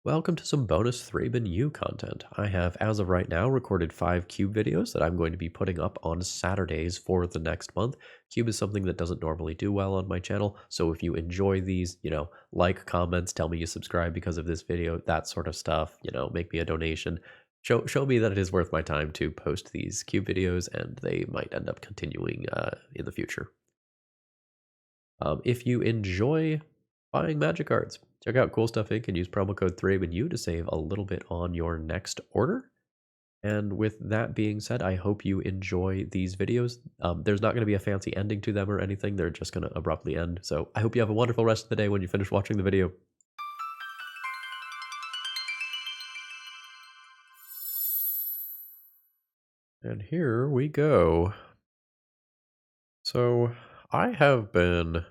Welcome to some bonus ThrabenU content. I have, as of right now, recorded 5 Cube videos that I'm going to be putting up on Saturdays for the next month. Cube is something that doesn't normally do well on my channel, so if you enjoy these, like, comments, tell me you subscribe because of this video, that sort of stuff, make me a donation. Show me that it is worth my time to post these Cube videos, and they might end up continuing in the future. If you enjoy buying magic cards, check out Cool Stuff Inc. and use promo code ThrabenU to save a little bit on your next order. And with that being said, I hope you enjoy these videos. There's not going to be a fancy ending to them or anything. They're just going to abruptly end. So I hope you have a wonderful rest of the day when you finish watching the video. And here we go. So I have been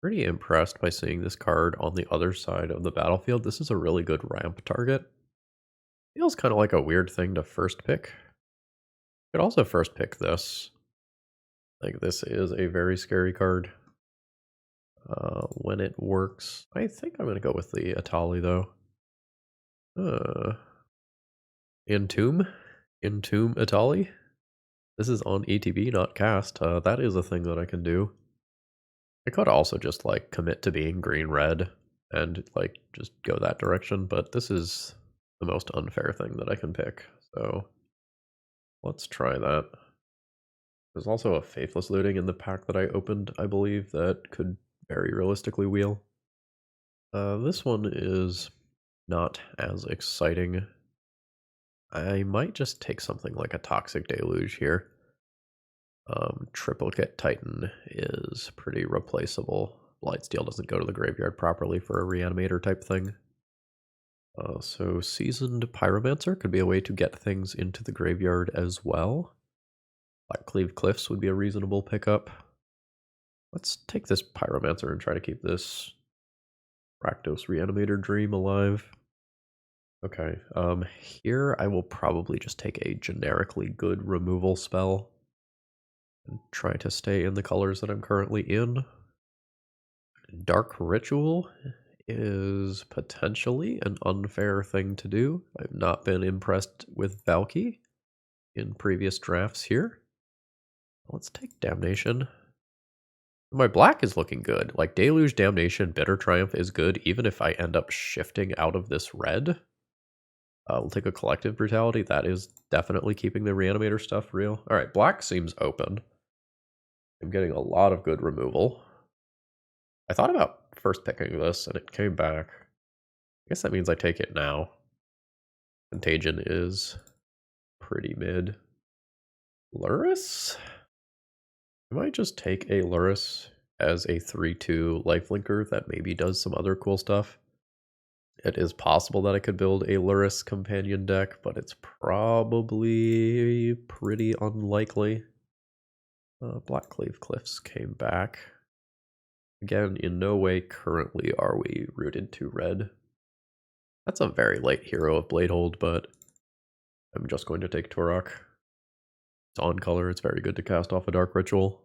pretty impressed by seeing this card on the other side of the battlefield. This is a really good ramp target. Feels kind of like a weird thing to first pick. Could also first pick this. Like, this is a very scary card. When it works, I think I'm going to go with the Atali, though. Entomb Atali? This is on ETB, not cast. That is a thing that I can do. I could also just, like, commit to being green-red and, like, just go that direction, but this is the most unfair thing that I can pick, so let's try that. There's also a Faithless Looting in the pack that I opened, I believe, that could very realistically wheel. This one is not as exciting. I might just take something like a Toxic Deluge here. Triplicate Titan is pretty replaceable. Blightsteel doesn't go to the graveyard properly for a reanimator type thing. So Seasoned Pyromancer could be a way to get things into the graveyard as well. Blackcleave Cliffs would be a reasonable pickup. Let's take this Pyromancer and try to keep this Rakdos Reanimator dream alive. Okay, here I will probably just take a generically good removal spell and try to stay in the colors that I'm currently in. Dark Ritual is potentially an unfair thing to do. I've not been impressed with Valky in previous drafts here. Let's take Damnation. My black is looking good. Like, Deluge, Damnation, Bitter Triumph is good, even if I end up shifting out of this red. We'll take a Collective Brutality. That is definitely keeping the Reanimator stuff real. Alright, black seems open. I'm getting a lot of good removal. I thought about first picking this, and it came back. I guess that means I take it now. Contagion is pretty mid. Luris? I might just take a Luris as a 3-2 lifelinker that maybe does some other cool stuff. It is possible that I could build a Luris companion deck, but it's probably pretty unlikely. Blackcleave Cliffs came back. Again, in no way currently are we rooted to red. That's a very late hero of Bladehold, but I'm just going to take Turok. It's on color, it's very good to cast off a Dark Ritual.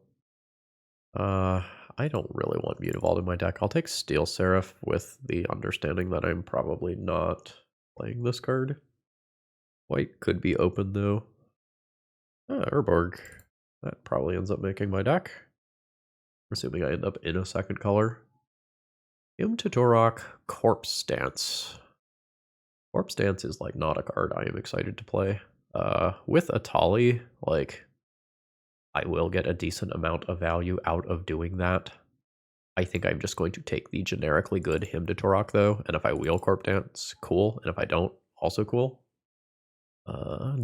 I don't really want Mutavault in my deck. I'll take Steel Seraph with the understanding that I'm probably not playing this card. White could be open though. Urborg. That probably ends up making my deck. Assuming I end up in a second color. Into Turok, Corpse Dance. Corpse Dance is like not a card I am excited to play. With Atali, like, I will get a decent amount of value out of doing that. I think I'm just going to take the generically good Hymn to Turok though, and if I wheel Corp Dance, cool, and if I don't, also cool.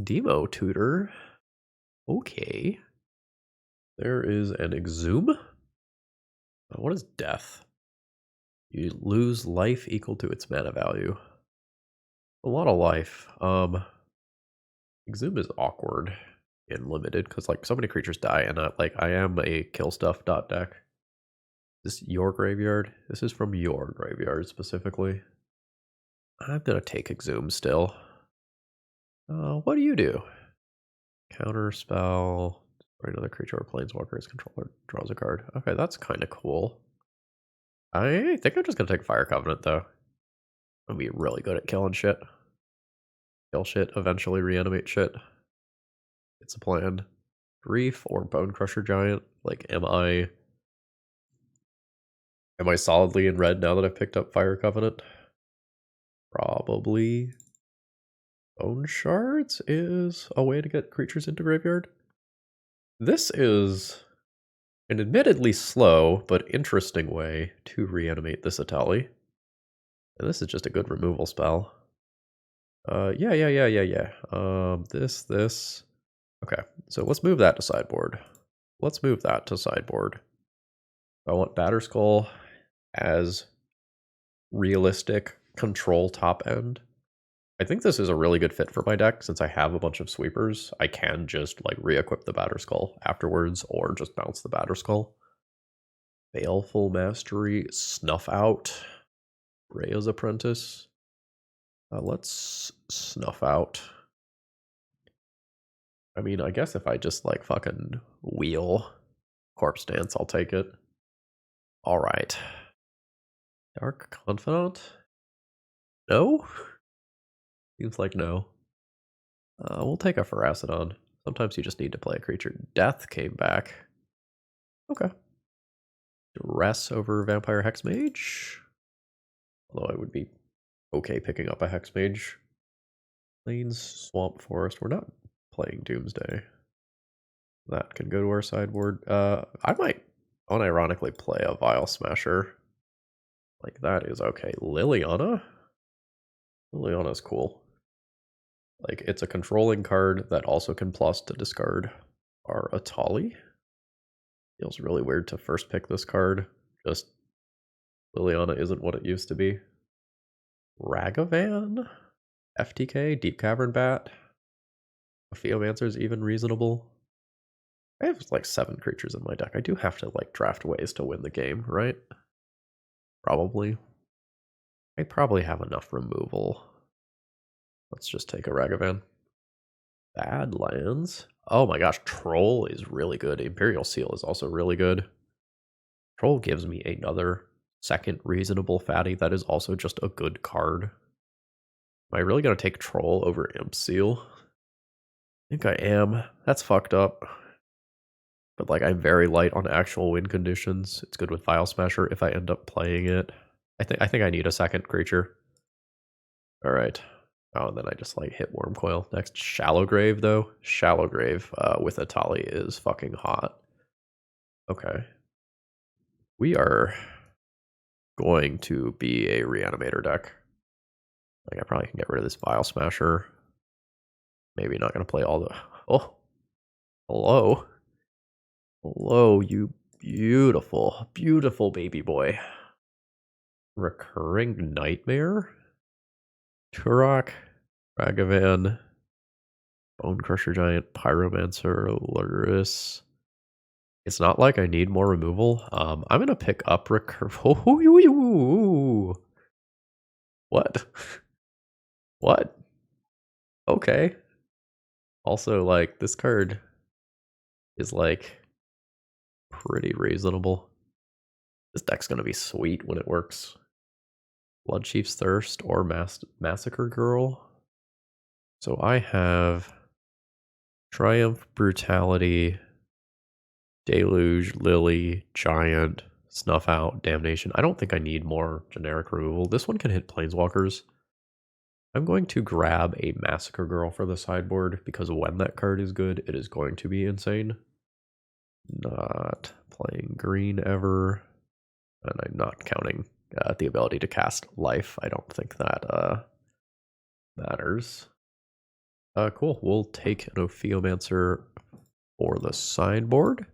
Demo Tutor. Okay. There is an Exhume. What is Death? You lose life equal to its mana value. A lot of life. Exhume is awkward and limited because like so many creatures die, and I am a kill stuff dot deck. Is this your graveyard? This is from your graveyard specifically. I'm gonna take Exhume still. What do you do? Counter spell. Or another creature or planeswalker's controller draws a card. Okay, that's kind of cool. I think I'm just gonna take Fire Covenant though. I'm gonna be really good at killing shit. Kill shit, eventually reanimate shit. It's a plan. Grief or Bone Crusher Giant? Like, am I solidly in red now that I've picked up Fire Covenant? Probably. Bone Shards is a way to get creatures into graveyard. This is an admittedly slow but interesting way to reanimate this Atali. And this is just a good removal spell. Yeah. This. Okay, so let's move that to sideboard. Let's move that to sideboard. I want Batterskull as realistic control top end. I think this is a really good fit for my deck since I have a bunch of sweepers. I can just like re-equip the Batterskull afterwards or just bounce the Batterskull. Baleful Mastery, Snuff Out, Rhea's Apprentice. Let's Snuff Out. I mean, I guess if I just like fucking wheel Corpse Dance, I'll take it. Alright. Dark Confidant? No? Seems like no. We'll take a Pharasodon. Sometimes you just need to play a creature. Death came back. Okay. Duress over Vampire Hexmage. Although I would be okay picking up a Hexmage. Plains, Swamp Forest. We're not playing Doomsday. That can go to our sideboard. I might unironically play a Vile Smasher. Like, that is okay. Liliana? Liliana's cool. Like, it's a controlling card that also can plus to discard our Atali. Feels really weird to first pick this card. Just Liliana isn't what it used to be. Ragavan? FTK? Deep Cavern Bat? Theomancer's even reasonable. I have like 7 creatures in my deck. I do have to like draft ways to win the game, right? Probably. I probably have enough removal. Let's just take a Ragavan. Badlands. Oh my gosh, Troll is really good. Imperial Seal is also really good. Troll gives me another second reasonable fatty that is also just a good card. Am I really going to take Troll over Imp Seal? I think I am. That's fucked up. But like, I'm very light on actual win conditions. It's good with Vile Smasher if I end up playing it. I think I need a second creature. All right. Oh, and then I just like hit Worm Coil. Next, Shallow Grave though. Shallow Grave with Atali is fucking hot. Okay. We are going to be a Reanimator deck. Like, I probably can get rid of this Vile Smasher. Maybe not going to play all the... Oh! Hello? Hello, you beautiful, beautiful baby boy. Recurring Nightmare? Turok, Ragavan, Bone Crusher Giant, Pyromancer, Luris. It's not like I need more removal. I'm going to pick up What? What? Okay. Also, like, this card is, like, pretty reasonable. This deck's gonna be sweet when it works. Bloodchief's Thirst or Massacre Girl. So I have Triumph, Brutality, Deluge, Lily, Giant, Snuff Out, Damnation. I don't think I need more generic removal. This one can hit Planeswalkers. I'm going to grab a Massacre Girl for the sideboard because when that card is good, it is going to be insane. Not playing green ever. And I'm not counting the ability to cast Life. I don't think that matters. Cool. We'll take an Ophiomancer for the sideboard.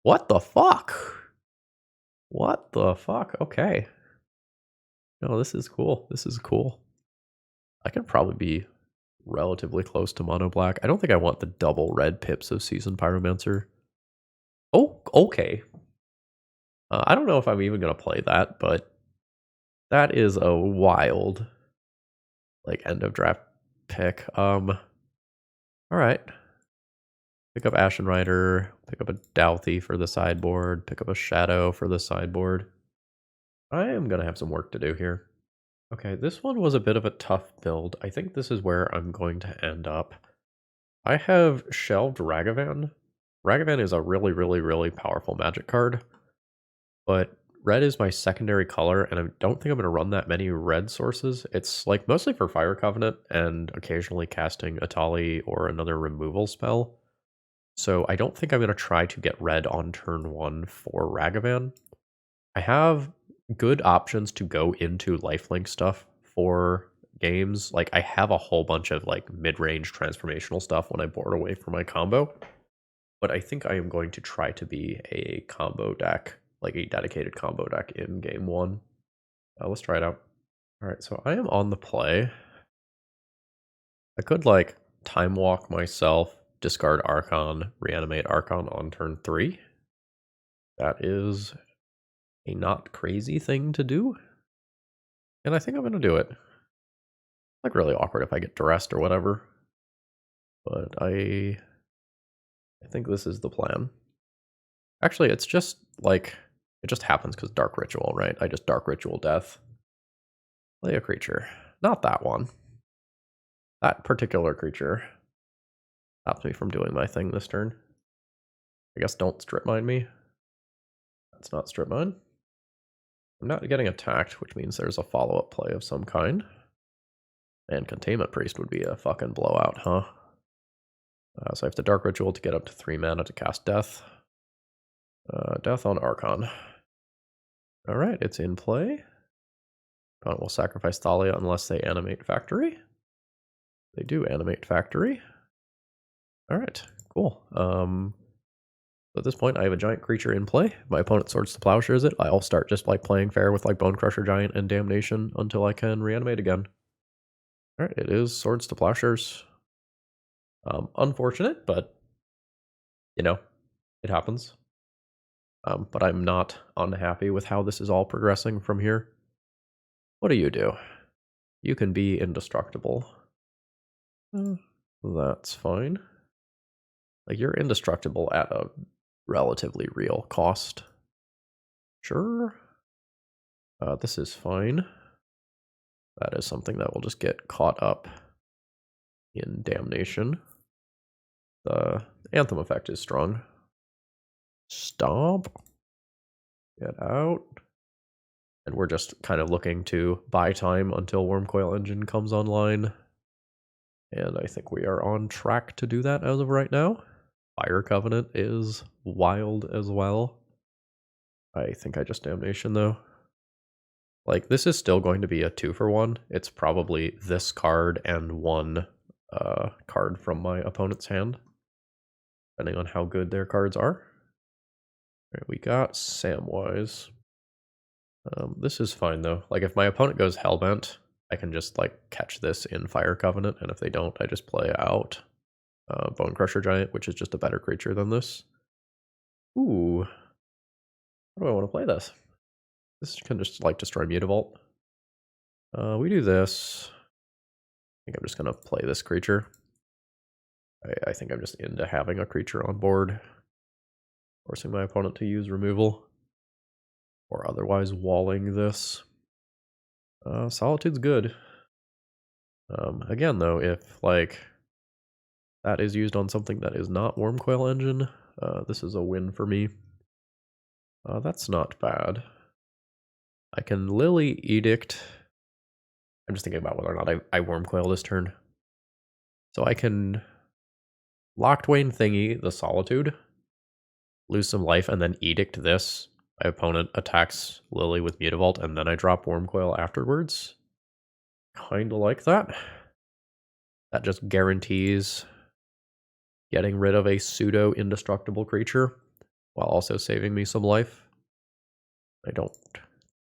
What the fuck? What the fuck? Okay. No, this is cool. This is cool. I can probably be relatively close to mono black. I don't think I want the double red pips of Seasoned Pyromancer. Oh, okay. I don't know if I'm even going to play that, but that is a wild, like, end of draft pick. All right. Pick up Ashen Rider, pick up a Douthie for the sideboard, pick up a Shadow for the sideboard. I am going to have some work to do here. Okay, this one was a bit of a tough build. I think this is where I'm going to end up. I have shelved Ragavan. Ragavan is a really, really, really powerful magic card, but red is my secondary color, and I don't think I'm going to run that many red sources. It's like mostly for Fire Covenant and occasionally casting Atali or another removal spell. So I don't think I'm going to try to get red on turn 1 for Ragavan. I have good options to go into lifelink stuff for games. Like I have a whole bunch of like mid-range transformational stuff when I board away from my combo. But I think I am going to try to be a combo deck, like a dedicated combo deck in game 1. Let's try it out. All right, so I am on the play. I could like time walk myself, discard Archon, reanimate Archon on turn 3. That is a not crazy thing to do. And I think I'm going to do it. Like really awkward if I get duressed or whatever. But I think this is the plan. Actually, it's just like it just happens because Dark Ritual, right? I just Dark Ritual Death. Play a creature. Not that one. That particular creature stops me from doing my thing this turn. I guess don't strip mine me. That's not strip mine. I'm not getting attacked, which means there's a follow-up play of some kind. And Containment Priest would be a fucking blowout, huh? So I have to Dark Ritual to get up to 3 mana to cast Death. Death on Archon. Alright, it's in play. Opponent will sacrifice Thalia unless they animate Factory. They do animate Factory. Alright, cool. So at this point, I have a giant creature in play. My opponent Swords to Plowshares it. I'll start just like playing fair with like Bone Crusher Giant and Damnation until I can reanimate again. Alright, it is Swords to Plowshares. Unfortunate, but you know, it happens. But I'm not unhappy with how this is all progressing from here. What do? You can be indestructible. That's fine. Like, you're indestructible at a relatively real cost. Sure. This is fine. That is something that will just get caught up in Damnation. The Anthem effect is strong. Stop. Get out. And we're just kind of looking to buy time until Wormcoil Engine comes online. And I think we are on track to do that as of right now. Fire Covenant is wild as well. I think I just Damnation though. Like, this is still going to be a 2-for-1. It's probably this card and one card from my opponent's hand, depending on how good their cards are. Alright, we got Samwise. This is fine though. Like, if my opponent goes Hellbent, I can just like catch this in Fire Covenant, and if they don't, I just play out Bone Crusher Giant, which is just a better creature than this. Ooh. How do I want to play this? This can just like destroy Mutavault. We do this. I think I'm just gonna play this creature. I think I'm just into having a creature on board, forcing my opponent to use removal, or otherwise walling this. Solitude's good. Again, though, if like that is used on something that is not Wormcoil Engine, this is a win for me. That's not bad. I can Lily Edict. I'm just thinking about whether or not I Wormcoil this turn. So I can Locked-Wain Thingy, the Solitude, lose some life, and then Edict this. My opponent attacks Lily with Mutavault, and then I drop Wormcoil afterwards. Kinda like that. That just guarantees getting rid of a pseudo-indestructible creature, while also saving me some life. I don't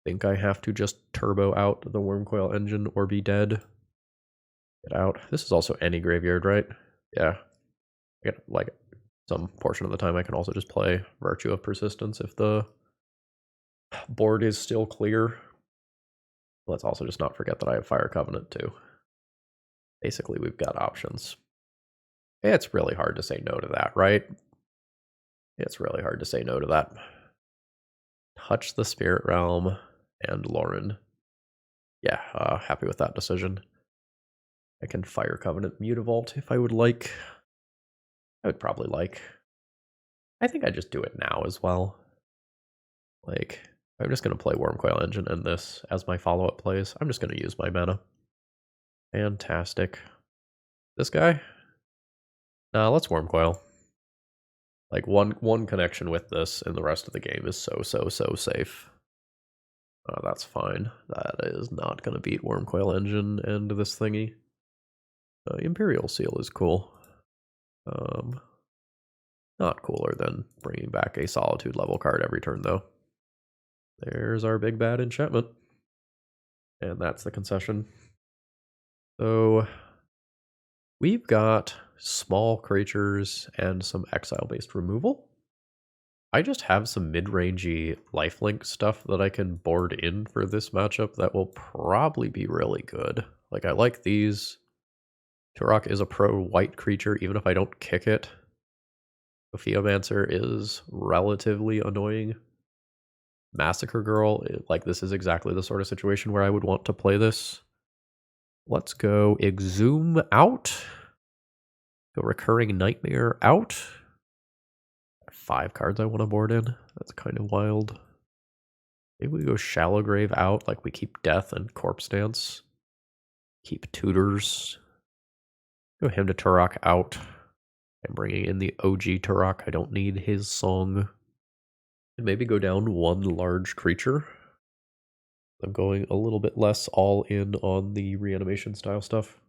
think I have to just turbo out the Wormcoil Engine or be dead. Get out. This is also any graveyard, right? Yeah. I get, like, some portion of the time I can also just play Virtue of Persistence if the board is still clear. Let's also just not forget that I have Fire Covenant too. Basically, we've got options. It's really hard to say no to that, right? It's really hard to say no to that. Touch the Spirit Realm and Lauren. Yeah, happy with that decision. I can Fire Covenant Mutavault if I would like. I would probably like. I think I just do it now as well. Like, I'm just going to play Wormcoil Engine and this as my follow-up plays. I'm just going to use my mana. Fantastic. This guy? Nah, let's Wormcoil. Like, one connection with this and the rest of the game is so safe. That's fine. That is not going to beat Wormcoil Engine and this thingy. Imperial Seal is cool. Not cooler than bringing back a Solitude level card every turn, though. There's our big bad enchantment. And that's the concession. So we've got small creatures and some exile-based removal. I just have some mid-rangey lifelink stuff that I can board in for this matchup that will probably be really good. Like, I like these. Turok is a pro-white creature, even if I don't kick it. Theomancer is relatively annoying. Massacre Girl, like, this is exactly the sort of situation where I would want to play this. Let's go Exhume out. Go Recurring Nightmare out. 5 cards I want to board in. That's kind of wild. Maybe we go Shallow Grave out, like we keep Death and Corpse Dance. Keep Tutors. Go Hymn to Turok out. I'm bringing in the OG Turok. I don't need his song. And maybe go down 1 large creature. I'm going a little bit less all in on the reanimation style stuff.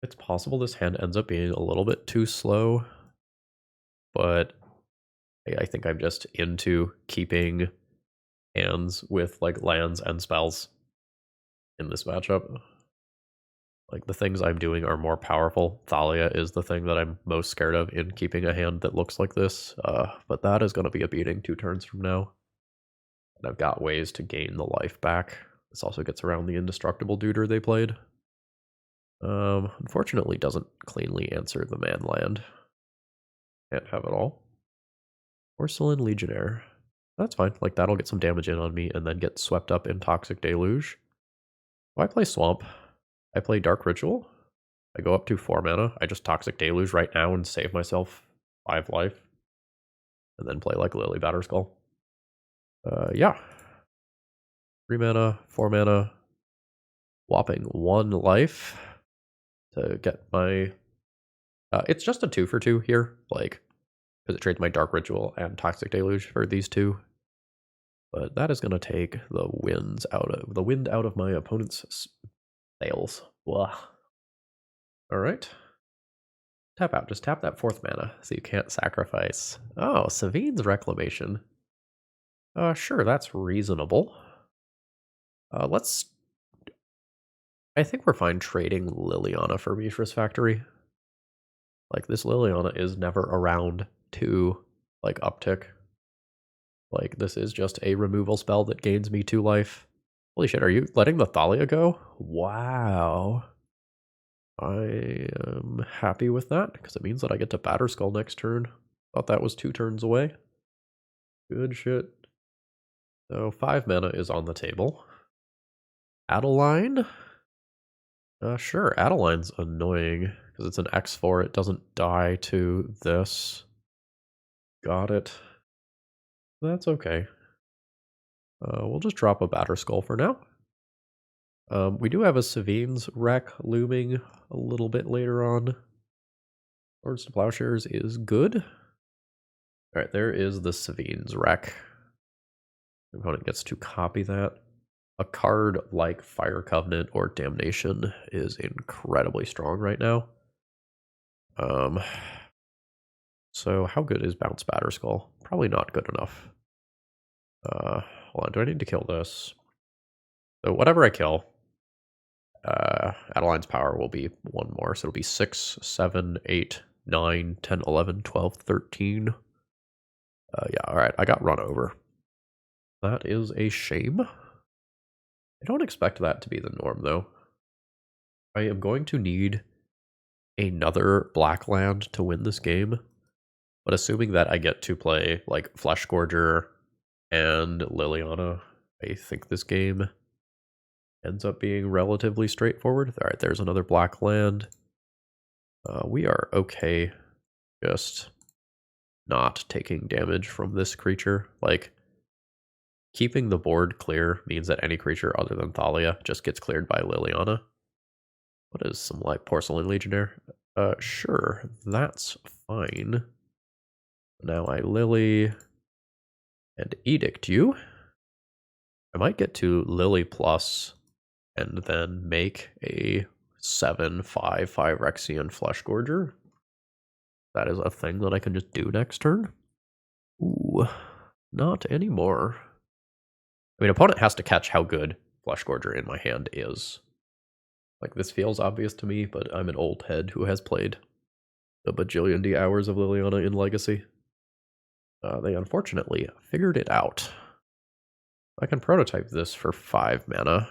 It's possible this hand ends up being a little bit too slow, but I think I'm just into keeping hands with like lands and spells in this matchup. Like, the things I'm doing are more powerful. Thalia is the thing that I'm most scared of in keeping a hand that looks like this, but that is going to be a beating 2 turns from now. And I've got ways to gain the life back. This also gets around the indestructible duder they played. Unfortunately doesn't cleanly answer the man land. Can't have it all. Porcelain Legionnaire. That's fine. Like, that'll get some damage in on me and then get swept up in Toxic Deluge. Oh, I play Swamp. I play Dark Ritual. I go up to 4 mana. I just Toxic Deluge right now and save myself 5 life. And then play like Lily Batterskull. Yeah. 3 mana, 4 mana. Whopping 1 life to get my... it's just a 2 for 2 here. Like, because it trades my Dark Ritual and Toxic Deluge for these 2. But that is going to take the wind out of my opponent's sails. Blah. All right. Tap out. Just tap that 4th mana so you can't sacrifice. Oh, Savine's Reclamation. Sure, that's reasonable. Let's... I think we're fine trading Liliana for Mishra's Factory. Like, this Liliana is never around to, like, uptick. Like, this is just a removal spell that gains me 2 life. Holy shit, are you letting the Thalia go? Wow. I am happy with that, because it means that I get to Batterskull next turn. Thought that was 2 turns away. Good shit. So 5 mana is on the table. Adeline? Sure, Adeline's annoying, because it's an X4, it doesn't die to this. Got it. That's okay. We'll just drop a Batterskull for now. We do have a Savine's Wreck looming a little bit later on. Lords to Plowshares is good. Alright, there is the Savine's Wreck. The opponent gets to copy that. A card like Fire Covenant or Damnation is incredibly strong right now. So how good is Bounce Batterskull? Probably not good enough. Hold on, do I need to kill this? So whatever I kill, Adeline's power will be 1 more. So it'll be 6, 7, 8, 9, 10, 11, 12, 13. Yeah, alright, I got run over. That is a shame. I don't expect that to be the norm, though. I am going to need another black land to win this game. But assuming that I get to play, like, Flesh Gorger and Liliana, I think this game ends up being relatively straightforward. All right, there's another black land. We are okay just not taking damage from this creature. Like, keeping the board clear means that any creature other than Thalia just gets cleared by Liliana. What is some, like, Porcelain Legionnaire? Sure, that's fine. Now I Lily and Edict you. I might get to Lily Plus and then make a 7/5/5 Rexian Flesh Gorger. That is a thing that I can just do next turn. Ooh, not anymore. I mean, opponent has to catch how good Flesh Gorger in my hand is. Like, this feels obvious to me, but I'm an old head who has played a bajillion D hours of Liliana in Legacy. They unfortunately figured it out. I can prototype this for 5 mana.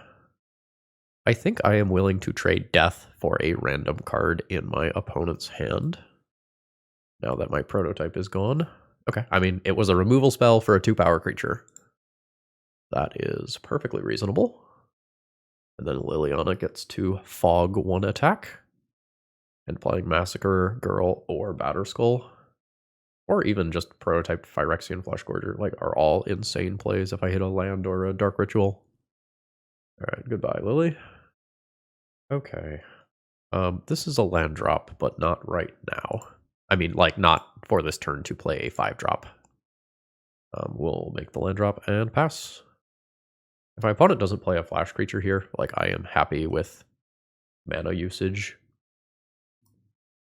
I think I am willing to trade death for a random card in my opponent's hand. Now that my prototype is gone. Okay, I mean, it was a removal spell for a 2-power creature. That is perfectly reasonable. And then Liliana gets to fog 1 attack. And playing Massacre, Girl, or Batterskull, or even just prototype Phyrexian Flesh Gorger, like, are all insane plays if I hit a land or a Dark Ritual. Alright, goodbye, Lily. Okay. This is a land drop, but not right now. I mean, like, not for this turn to play a 5-drop. We'll make the land drop and pass. If my opponent doesn't play a flash creature here, like, I am happy with mana usage.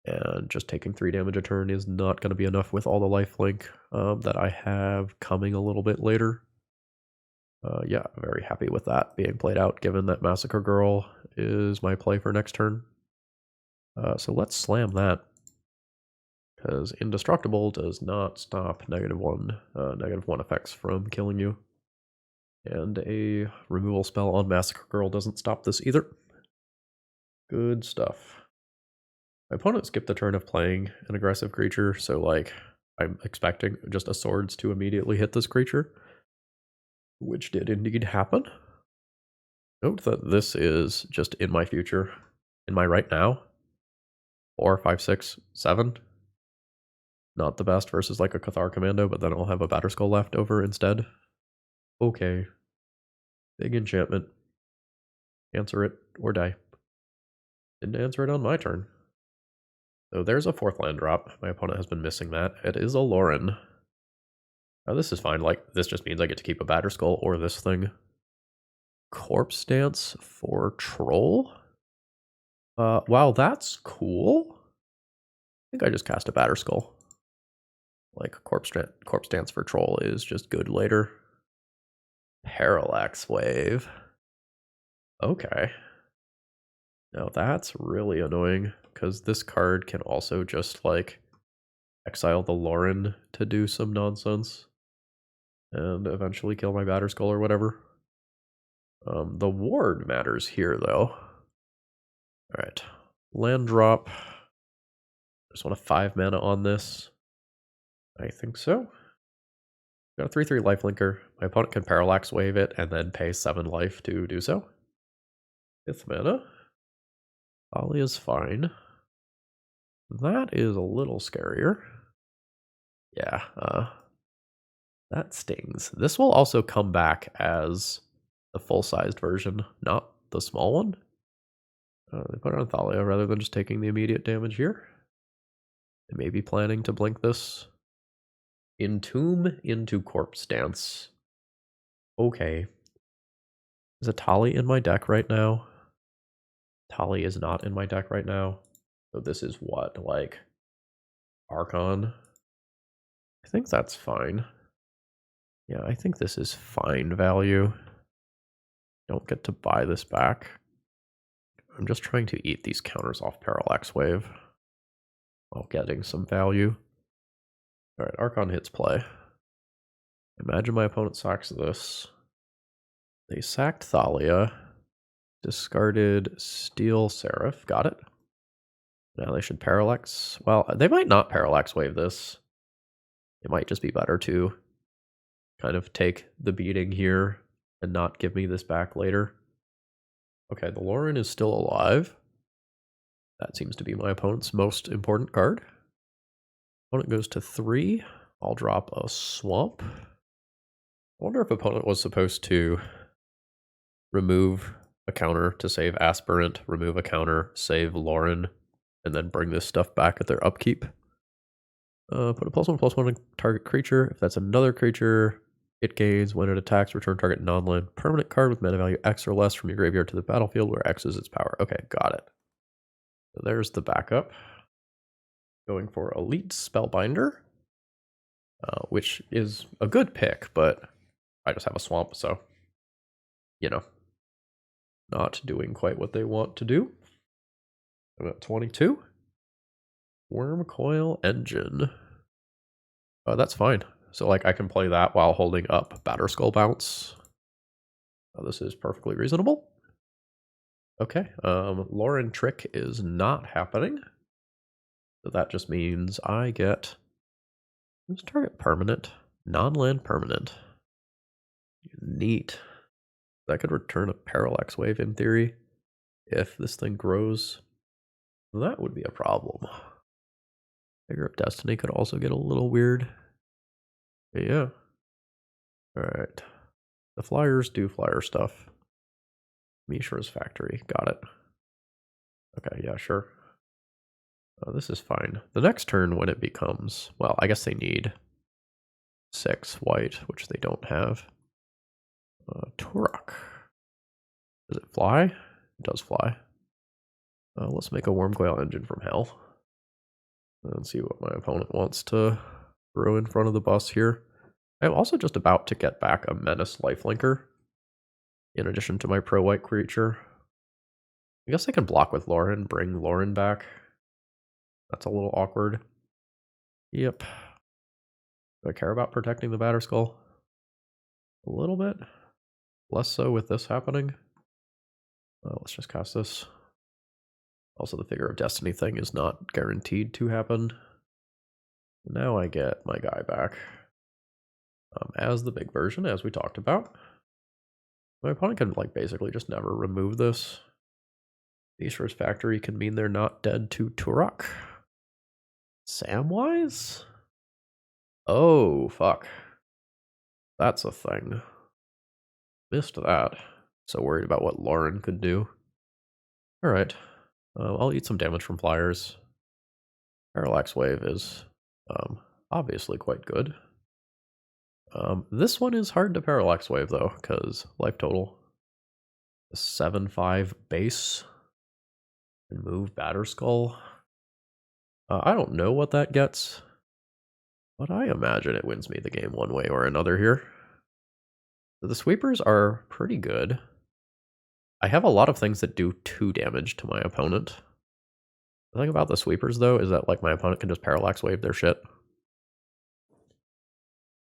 And just taking 3 damage a turn is not going to be enough with all the lifelink that I have coming a little bit later. Yeah, very happy with that being played out, given that Massacre Girl is my play for next turn. So let's slam that, because Indestructible does not stop -1 effects from killing you. And a removal spell on Massacre Girl doesn't stop this either. Good stuff. My opponent skipped the turn of playing an aggressive creature, so, like, I'm expecting just a Swords to immediately hit this creature, which did indeed happen. Note that this is just in my future, in my right now. 4, 5, 6, 7. Not the best versus, like, a Cathar Commando, but then I'll have a Batterskull left over instead. Okay. Big enchantment. Answer it or die. Didn't answer it on my turn. So there's a 4th land drop. My opponent has been missing that. It is a Lauren. Now this is fine. Like, this just means I get to keep a Batterskull or this thing. Corpse Dance for Troll? Wow, that's cool. I think I just cast a Batterskull. Like, Corpse Dance for Troll is just good later. Parallax Wave. Okay. Now that's really annoying, because this card can also just, like, exile the Lauren to do some nonsense. And eventually kill my Batterskull or whatever. The ward matters here, though. Alright. Land drop. Just want a 5 mana on this. I think so. Got a 3/3 lifelinker. My opponent can Parallax Wave it and then pay 7 life to do so. 5th mana. Ollie is fine. That is a little scarier. Yeah, that stings. This will also come back as the full-sized version, not the small one. They put it on Thalia rather than just taking the immediate damage here. They may be planning to blink this. Entomb into Corpse Dance. Okay. Is a Tali in my deck right now? Tali is not in my deck right now. So this is what, like, Archon? I think that's fine. Yeah, I think this is fine value. Don't get to buy this back. I'm just trying to eat these counters off Parallax Wave while getting some value. Alright, Archon hits play. Imagine my opponent sacks this. They sacked Thalia. Discarded Steel Seraph. Got it. Now they should Parallax. Well, they might not Parallax Wave this. It might just be better to kind of take the beating here and not give me this back later. Okay, the Lauren is still alive. That seems to be my opponent's most important card. Opponent goes to 3. I'll drop a Swamp. I wonder if opponent was supposed to remove a counter to save Aspirant, remove a counter, save Lauren, and then bring this stuff back at their upkeep. Put a +1/+1 on target creature. If that's another creature, it gains when it attacks, return target non-land permanent card with mana value X or less from your graveyard to the battlefield, where X is its power. Okay, got it. So there's the backup. Going for Elite Spellbinder, which is a good pick, but I just have a Swamp, so, you know, not doing quite what they want to do. I'm at 22. Wormcoil Engine. Oh, that's fine. So, like, I can play that while holding up Batterskull Bounce. This is perfectly reasonable. Okay, Lauren Trick is not happening. So that just means I get this target permanent, non-land permanent. Neat. That could return a Parallax Wave in theory. If this thing grows, that would be a problem. Figure of Destiny could also get a little weird. Yeah. Alright. The flyers do flyer stuff. Mishra's Factory. Got it. Okay, yeah, sure. This is fine. The next turn when it becomes... Well, I guess they need 6 white, which they don't have. Turok. Does it fly? It does fly. Let's make a Wormcoil Engine from hell. And see what my opponent wants to throw in front of the bus here. I'm also just about to get back a Menace Lifelinker, in addition to my pro-white creature. I guess I can block with Lauren, bring Lauren back. That's a little awkward. Yep. Do I care about protecting the Batterskull? A little bit. Less so with this happening. Let's just cast this. Also, the Figure of Destiny thing is not guaranteed to happen. Now I get my guy back. As the big version, as we talked about. My opponent can, like, basically just never remove this. Mishra's Factory can mean they're not dead to Turok. Samwise? Oh, fuck. That's a thing. Missed that. So worried about what Lauren could do. Alright. I'll eat some damage from flyers. Parallax Wave is obviously quite good. This one is hard to Parallax Wave, though, because life total. 7/5 base. And move Batterskull. I don't know what that gets, but I imagine it wins me the game one way or another here. The sweepers are pretty good. I have a lot of things that do 2 damage to my opponent. The thing about the sweepers, though, is that, like, my opponent can just Parallax Wave their shit.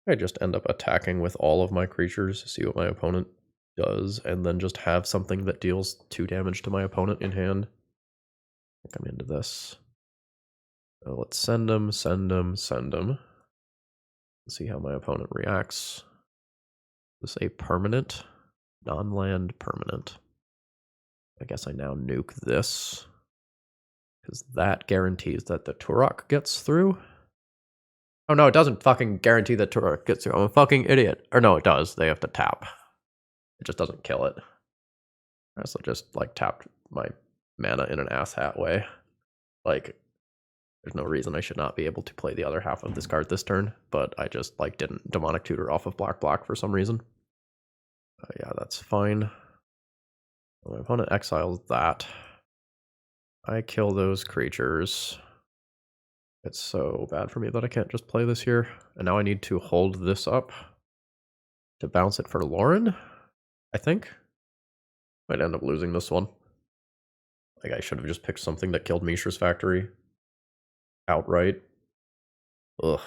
I just end up attacking with all of my creatures, see what my opponent does, and then just have something that deals 2 damage to my opponent in hand. I think I'm into this. So let's send him, send him, send him. Let's see how my opponent reacts. Is this a permanent? Non-land permanent. I guess I now nuke this. Because that guarantees that the Turok gets through. Oh no, it doesn't fucking guarantee that Turok gets through. I'm a fucking idiot. Or no, it does. They have to tap. It just doesn't kill it. I also just, like, tapped my mana in an asshat way. Like, there's no reason I should not be able to play the other half of this card this turn, but I just, like, didn't Demonic Tutor off of black for some reason. Yeah, that's fine. My opponent exiles that. I kill those creatures. It's so bad for me that I can't just play this here. And now I need to hold this up to bounce it for Lauren, I think. Might end up losing this one. Like, I should have just picked something that killed Mishra's Factory outright. Ugh.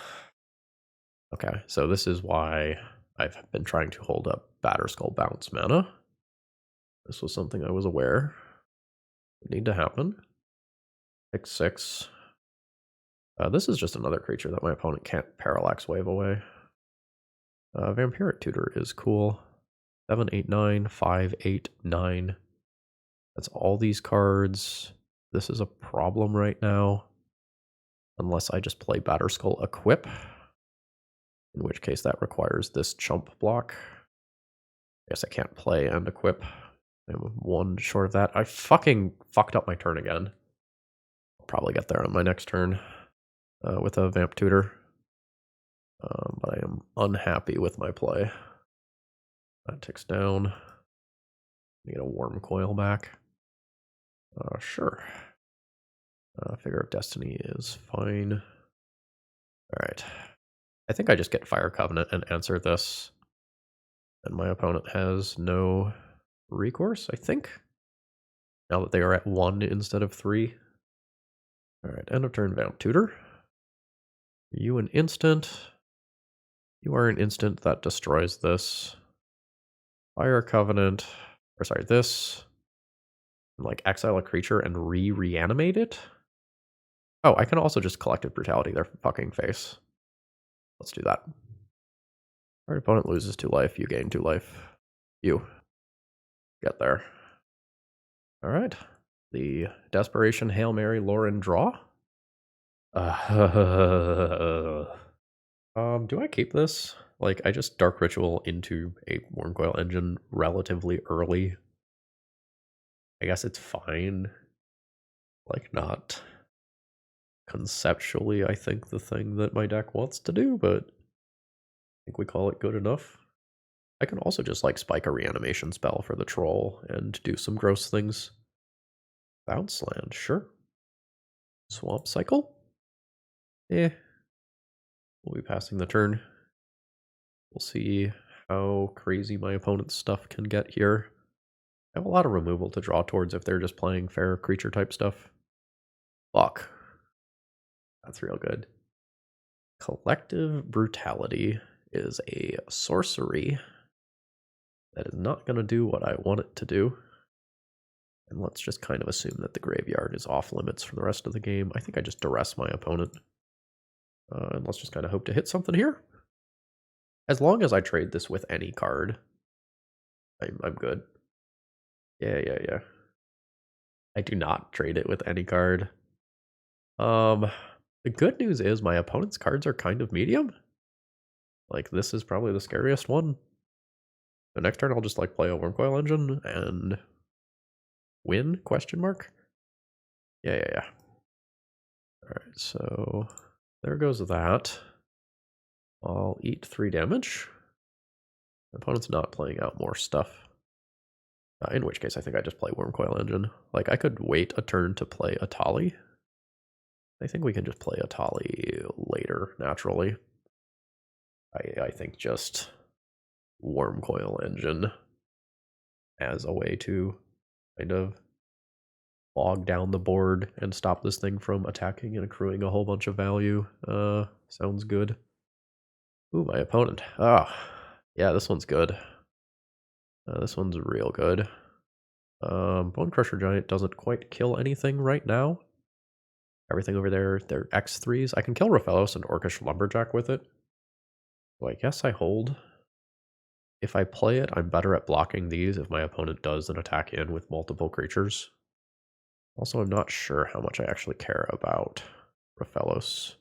Okay, so this is why I've been trying to hold up Batterskull Bounce mana. This was something I was aware would need to happen. Pick 6. This is just another creature that my opponent can't Parallax Wave away. Vampiric Tutor is cool. 7, 8, 9, 5, 8, 9. That's all these cards. This is a problem right now. Unless I just play Batterskull Equip. In which case that requires this chump block. I guess I can't play and equip. I'm one short of that. I fucking fucked up my turn again. I'll probably get there on my next turn with a Vamp Tutor. But I am unhappy with my play. That ticks down. Need a Worm Coil back. Sure. Figure of Destiny is fine. Alright. I think I just get Fire Covenant and answer this. And my opponent has no recourse, I think. Now that they are at 1 instead of 3. Alright, end of turn Vamp Tutor. You an instant. You are an instant that destroys this. Fire Covenant. Or sorry, this. And like exile a creature and reanimate it? Oh, I can also just Collective Brutality their fucking face. Let's do that. Our opponent loses 2 life, you gain 2 life. You. Get there. Alright. The Desperation Hail Mary Lauren draw? Do I keep this? Like, I just Dark Ritual into a Wormcoil Engine relatively early. I guess it's fine. Like, not conceptually, I think, the thing that my deck wants to do, but I think we call it good enough. I can also just, like, spike a reanimation spell for the troll and do some gross things. Bounce land, sure. Swamp Cycle? Eh. We'll be passing the turn. We'll see how crazy my opponent's stuff can get here. I have a lot of removal to draw towards if they're just playing fair creature type stuff. Fuck. That's real good. Collective Brutality is a sorcery that is not going to do what I want it to do. And let's just kind of assume that the graveyard is off limits for the rest of the game. I think I just duress my opponent. And let's just kind of hope to hit something here. As long as I trade this with any card, I'm good. Yeah. I do not trade it with any card. The good news is my opponent's cards are kind of medium. Like, this is probably the scariest one. The next turn I'll just like play a Wormcoil Engine and win, question mark? Yeah. Alright, so there goes that. I'll eat 3 damage. My opponent's not playing out more stuff. In which case I think I just play Wormcoil Engine. Like, I could wait a turn to play Atali. I think we can just play Atali later, naturally. I think just Wormcoil Engine as a way to kind of bog down the board and stop this thing from attacking and accruing a whole bunch of value. Sounds good. Ooh, my opponent. Yeah, this one's good. This one's real good. Bone Crusher Giant doesn't quite kill anything right now. Everything over there, they're X3s. I can kill Raphaelos and Orcish Lumberjack with it. So I guess I hold. If I play it, I'm better at blocking these if my opponent does an attack in with multiple creatures. Also, I'm not sure how much I actually care about Raphaelos.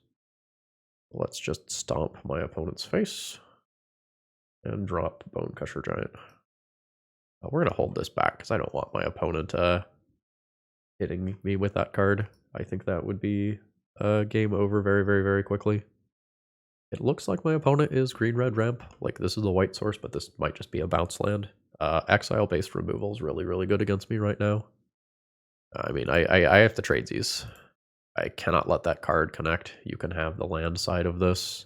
Let's just stomp my opponent's face and drop Bone Crusher Giant. We're going to hold this back because I don't want my opponent hitting me with that card. I think that would be game over very quickly. It looks like my opponent is green-red ramp. Like, this is the white source, but this might just be a bounce land. Exile-based removal is really good against me right now. I mean, I have to trade these. I cannot let that card connect. You can have the land side of this,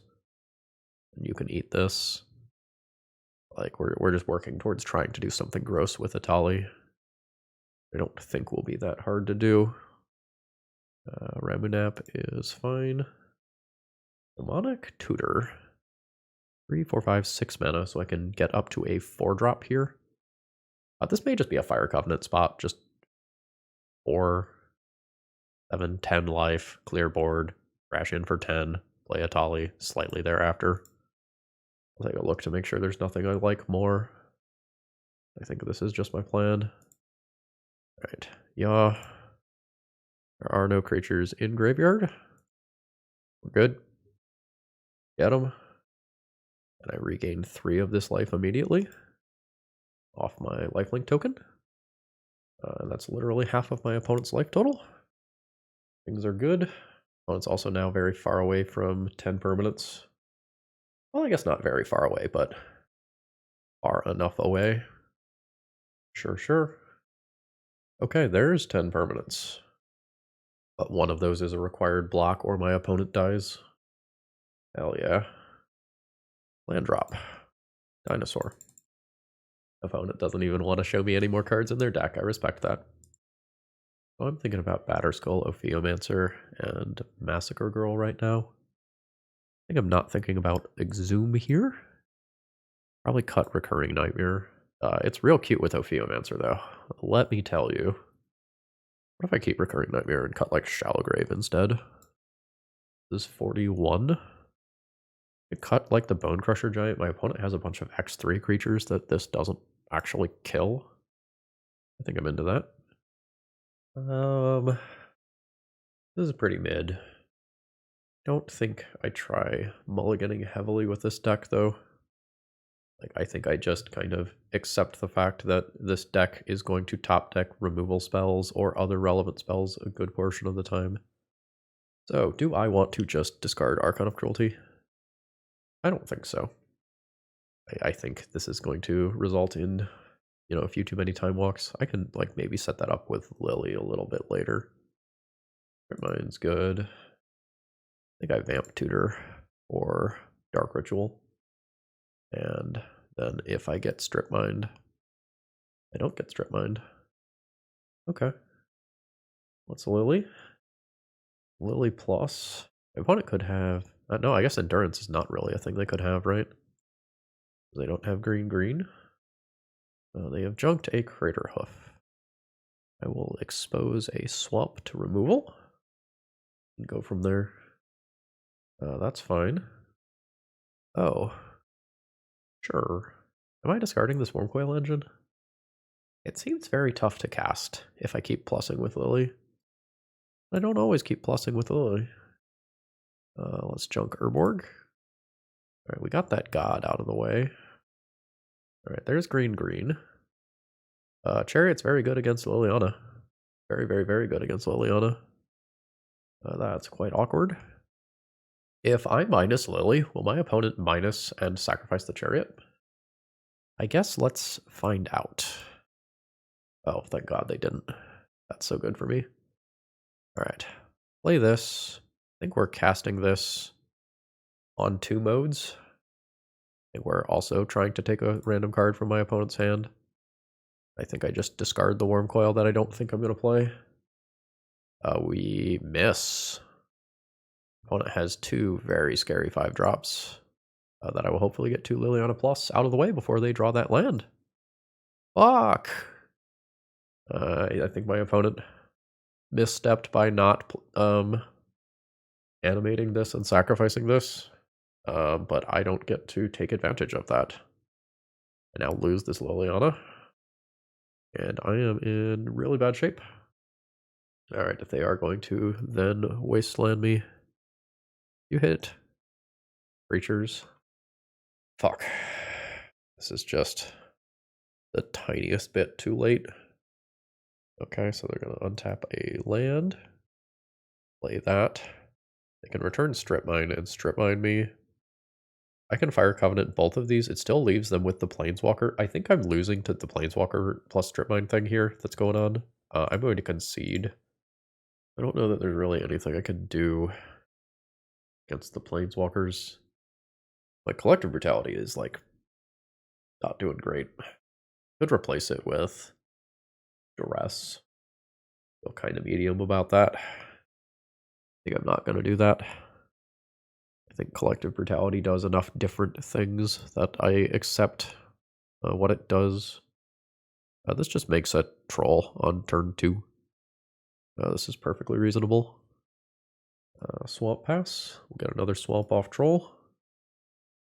and you can eat this. Like, we're just working towards trying to do something gross with Atali. I don't think will be that hard to do. Ramunap is fine. Demonic Tutor. 3, 4, 5, 6 mana, so I can get up to a 4-drop here. This may just be a Fire Covenant spot, just 4, 7, 10 life, clear board, crash in for 10, play Atali slightly thereafter. I'll take a look to make sure there's nothing I like more. I think this is just my plan. Alright. Yeah. There are no creatures in graveyard. We're good. Get them. And I regain 3 of this life immediately off my lifelink token. And that's literally half of my opponent's life total. Things are good. Opponent's also now very far away from 10 permanents. Well, I guess not very far away, but far enough away. Sure, sure. Okay, there's 10 permanents. But one of those is a required block or my opponent dies. Hell yeah. Land drop. Dinosaur. Opponent doesn't even want to show me any more cards in their deck. I respect that. Oh, I'm thinking about Batterskull, Ophiomancer, and Massacre Girl right now. I think I'm not thinking about Exhume here. Probably cut Recurring Nightmare. It's real cute with Ophiomancer, though. Let me tell you. What if I keep Recurring Nightmare and cut, like, Shallow Grave instead? This is 41. I cut, like, the Bone Crusher Giant. My opponent has a bunch of X3 creatures that this doesn't actually kill. I think I'm into that. This is pretty mid. Don't think I try mulliganing heavily with this deck, though. Like, I think I just kind of accept the fact that this deck is going to top deck removal spells or other relevant spells a good portion of the time. So, do I want to just discard Archon of Cruelty? I don't think so. I think this is going to result in, you know, a few too many time walks. I can, like, maybe set that up with Lily a little bit later. Mine's good. I think I Vamp Tutor or Dark Ritual. And then if I get Strip Mined, I don't get Strip Mined. Okay. What's Lily? Lily plus. My opponent could have. No, I guess Endurance is not really a thing they could have, right? They don't have green. They have junked a Crater Hoof. I will expose a Swamp to removal and go from there. That's fine. Oh. Sure. Am I discarding this Wormcoil Engine? It seems very tough to cast if I keep plussing with Lily. I don't always keep plussing with Lily. Let's junk Urborg. Alright, we got that god out of the way. Alright, there's green. Chariot's very good against Liliana. Very good against Liliana. That's quite awkward. If I minus Lily, will my opponent minus and sacrifice the Chariot? I guess let's find out. Oh, thank god they didn't. That's so good for me. Alright, play this. I think we're casting this on 2 modes. I think we're also trying to take a random card from my opponent's hand. I think I just discard the Wormcoil that I don't think I'm going to play. We miss. Opponent has 2 very scary 5-drops that I will hopefully get 2 Liliana Plus out of the way before they draw that land. Fuck! I think my opponent misstepped by not animating this and sacrificing this. But I don't get to take advantage of that. I now lose this Liliana. And I am in really bad shape. Alright, if they are going to then wasteland me, you hit. Creatures. Fuck. This is just the tiniest bit too late. Okay, so they're going to untap a land. Play that. They can return Strip Mine and Strip Mine me. I can Fire Covenant both of these. It still leaves them with the Planeswalker. I think I'm losing to the Planeswalker plus Strip Mine thing here that's going on. I'm going to concede. I don't know that there's really anything I can do against the Planeswalkers. Like, Collective Brutality is, like, not doing great. Could replace it with Duress. Feel kind of medium about that. I think I'm not going to do that. I think Collective Brutality does enough different things that I accept what it does. This just makes a troll on turn 2. This is perfectly reasonable. Swamp pass. We'll get another swamp off troll.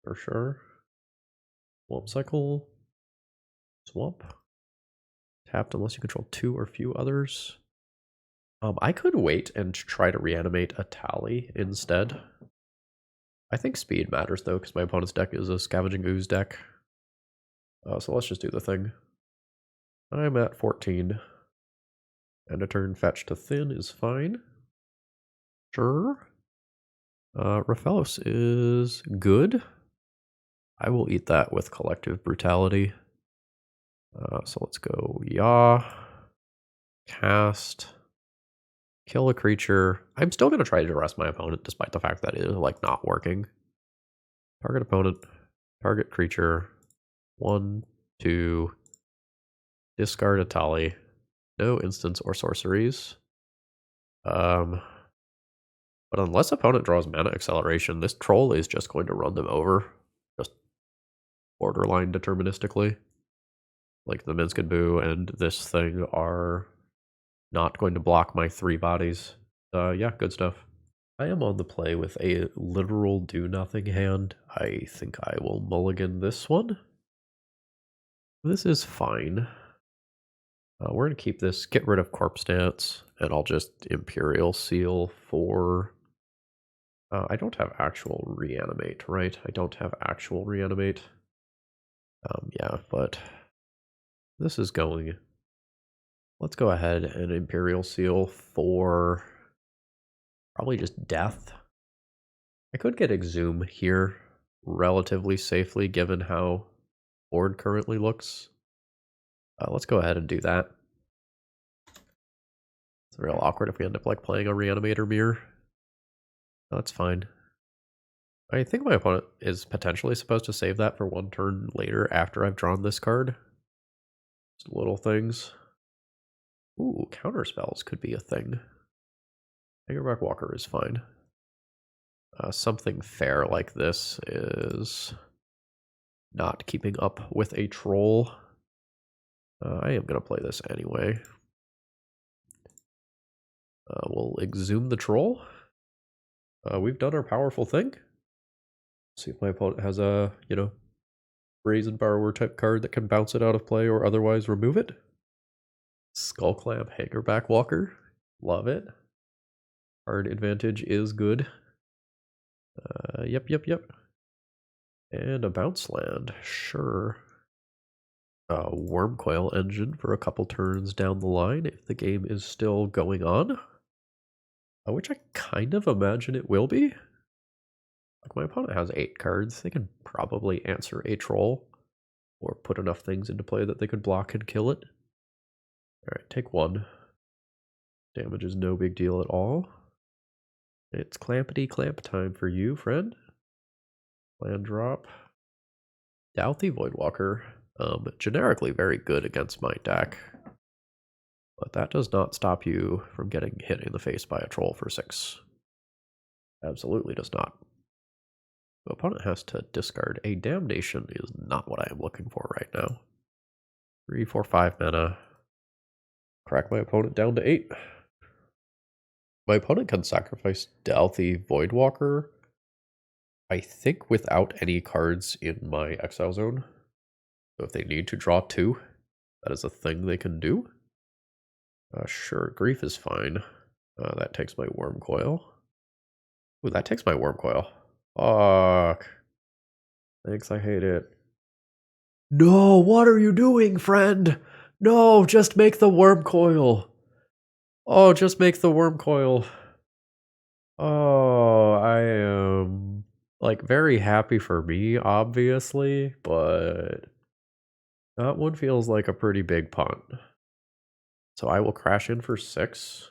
For sure. Swamp cycle. Swamp. Tapped unless you control 2 or few others. I could wait and try to reanimate a tally instead. I think speed matters though, because my opponent's deck is a Scavenging Ooze deck. So let's just do the thing. I'm at 14. And a turn fetch to thin is fine. Sure. Raphalos is good. I will eat that with Collective Brutality. So let's go Yaw. Cast. Kill a creature. I'm still going to try to arrest my opponent, despite the fact that it is, like, not working. Target opponent. Target creature. 1, 2. Discard a tally. No instants or sorceries. But unless opponent draws mana acceleration, this troll is just going to run them over. Just borderline deterministically. Like the Minskin Boo and this thing are not going to block my 3 bodies. Yeah, good stuff. I am on the play with a literal do-nothing hand. I think I will mulligan this one. This is fine. We're going to keep this, get rid of Corpse Dance, and I'll just Imperial Seal for... I don't have actual Reanimate, right? I don't have actual Reanimate. Yeah, but this is going... Let's go ahead and Imperial Seal for probably just Death. I could get Exhume here relatively safely given how board currently looks. Let's go ahead and do that. It's real awkward if we end up like playing a Reanimator mirror. That's fine. I think my opponent is potentially supposed to save that for 1 turn later after I've drawn this card. Just little things. Ooh, counter spells could be a thing. Hagerback Walker is fine. Something fair like this is not keeping up with a troll. I am going to play this anyway. We'll exhume the troll. We've done our powerful thing. See if my opponent has a, Brazen Borrower type card that can bounce it out of play or otherwise remove it. Skullclamp Hagerback Walker. Love it. Card advantage is good. Yep. And a bounce land. Sure. Wormcoil Engine for a couple turns down the line if the game is still going on. Which I kind of imagine it will be. Like, my opponent has 8 cards. They can probably answer a troll. Or put enough things into play that they could block and kill it. Alright, take 1. Damage is no big deal at all. It's clampity clamp time for you, friend. Land drop. Douthie Voidwalker. Generically very good against my deck. But that does not stop you from getting hit in the face by a troll for 6. Absolutely does not. The opponent has to discard a Damnation is not what I am looking for right now. 3, 4, 5 mana. Crack my opponent down to 8. My opponent can sacrifice Douthie Voidwalker, I think without any cards in my exile zone. So if they need to draw 2, that is a thing they can do. Sure, Grief is fine. That takes my Wormcoil. Ooh, that takes my Wormcoil. Fuck. Thanks, I hate it. No, what are you doing, friend? No, just make the Wormcoil. Oh, just make the Wormcoil. Oh, I am, like, very happy for me, obviously, but that one feels like a pretty big punt. So I will crash in for 6.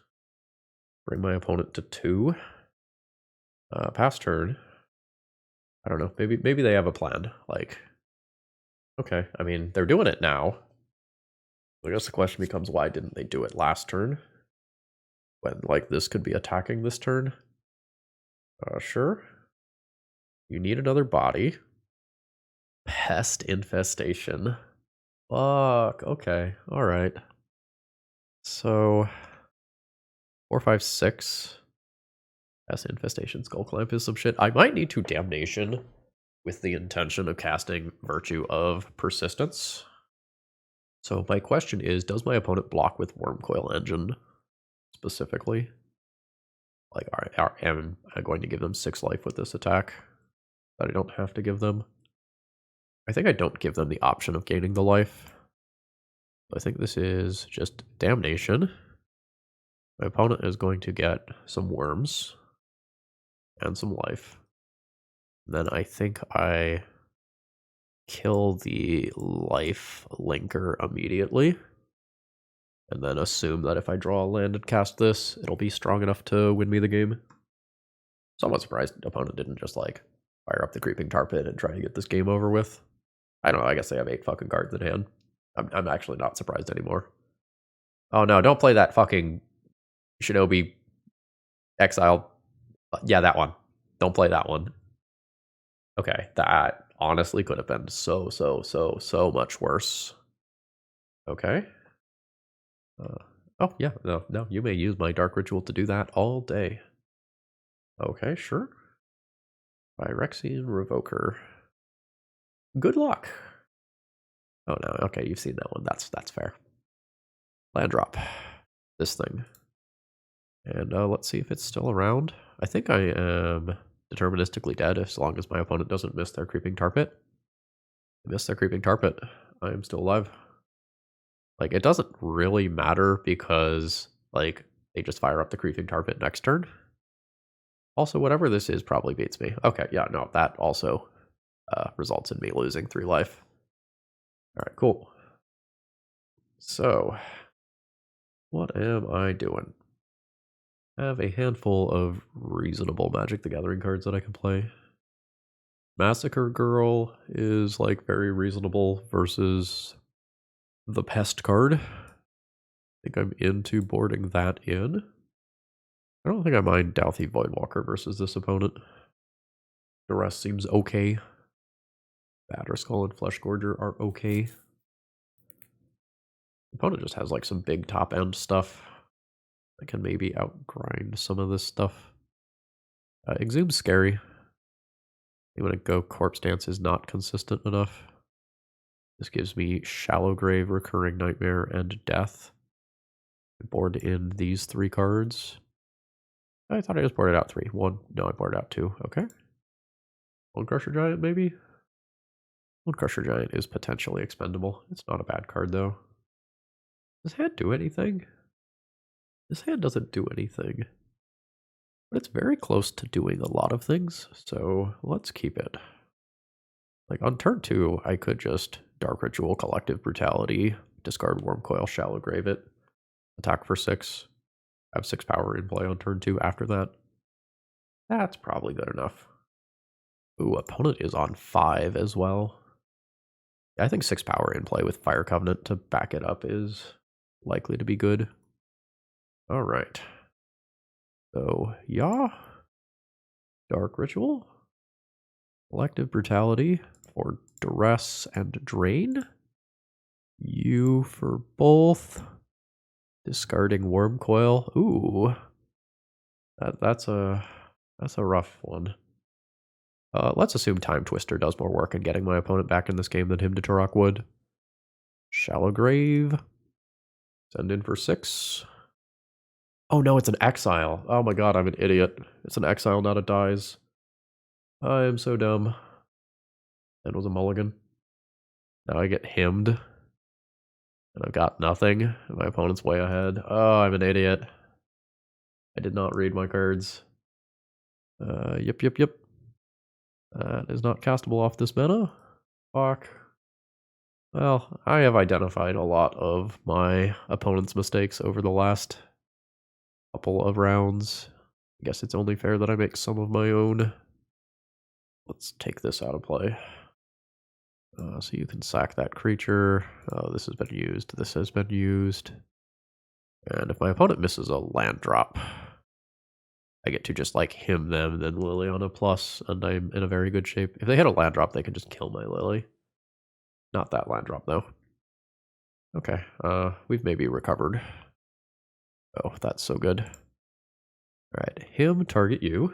Bring my opponent to 2. Pass turn. I don't know. Maybe they have a plan. Like, okay. I mean, they're doing it now. I guess the question becomes, why didn't they do it last turn? When, like, this could be attacking this turn. Sure. You need another body. Pest infestation. Fuck. Okay. All right. So 4, 5, 6. Pest infestation. Skull clamp is some shit. I might need to Damnation with the intention of casting Virtue of Persistence. So my question is, does my opponent block with Wormcoil Engine specifically? Like, am I going to give them 6 life with this attack that I don't have to give them? I think I don't give them the option of gaining the life. I think this is just damnation. My opponent is going to get some worms and some life. And then I think I kill the life linker immediately. And then assume that if I draw a land and cast this, it'll be strong enough to win me the game. Somewhat surprised the opponent didn't just like fire up the Creeping Tar Pit and try to get this game over with. I don't know, I guess they have 8 fucking cards in hand. I'm actually not surprised anymore. Oh no, don't play that fucking Shinobi Exile. Yeah, that one. Don't play that one. Okay, that honestly could have been so much worse. Okay. Oh, yeah, no, you may use my Dark Ritual to do that all day. Okay, sure. Phyrexian Revoker. Good luck. Oh no, okay, you've seen that one. That's fair. Land drop. This thing. And let's see if it's still around. I think I am deterministically dead as long as my opponent doesn't miss their Creeping Tar Pit. They missed their Creeping Tar Pit. I am still alive. Like, it doesn't really matter because, like, they just fire up the Creeping Tar Pit next turn. Also, whatever this is probably beats me. Okay, yeah, no, that also results in me losing 3 life. Alright, cool. So, what am I doing? I have a handful of reasonable Magic the Gathering cards that I can play. Massacre Girl is, like, very reasonable versus the Pest card. I think I'm into boarding that in. I don't think I mind Douthie Voidwalker versus this opponent. The rest seems okay. Batterskull and Fleshgorger are okay. The opponent just has like some big top end stuff that can maybe outgrind some of this stuff. Exhume's scary. I'm gonna go Corpse Dance is not consistent enough. This gives me Shallow Grave, Recurring Nightmare, and Death. Board in these 3 cards. I thought I just boarded out 3. 1. No, I boarded out 2. Okay. One Crusher Giant, maybe? One Crusher Giant is potentially expendable. It's not a bad card, though. Does hand do anything? This hand doesn't do anything. But it's very close to doing a lot of things, so let's keep it. Like, on turn 2, I could just Dark Ritual, Collective Brutality, discard Wormcoil, Shallow Grave it, attack for 6, have 6 power in play on turn 2 after that. That's probably good enough. Ooh, opponent is on 5 as well. I think 6 power in play with Fire Covenant to back it up is likely to be good. Alright. So, yeah. Dark Ritual. Collective Brutality for Duress and Drain. You for both. Discarding Wormcoil. Ooh. That's a rough one. Let's assume Time Twister does more work in getting my opponent back in this game than Hymn to Turok would. Shallow Grave. Send in for 6. Oh no, it's an exile. Oh my god, I'm an idiot. It's an exile, not a dies. I am so dumb. That was a mulligan. Now I get hymned. And I've got nothing. My opponent's way ahead. Oh, I'm an idiot. I did not read my cards. Yep. That is not castable off this meta. Fuck. Well, I have identified a lot of my opponent's mistakes over the last couple of rounds. I guess it's only fair that I make some of my own. Let's take this out of play. So you can sack that creature. This has been used. This has been used. And if my opponent misses a land drop, I get to just like hymn them, then Lily on a plus, and I'm in a very good shape. If they hit a land drop, they can just kill my Lily. Not that land drop, though. Okay, we've maybe recovered. Oh, that's so good. Alright, him, target you.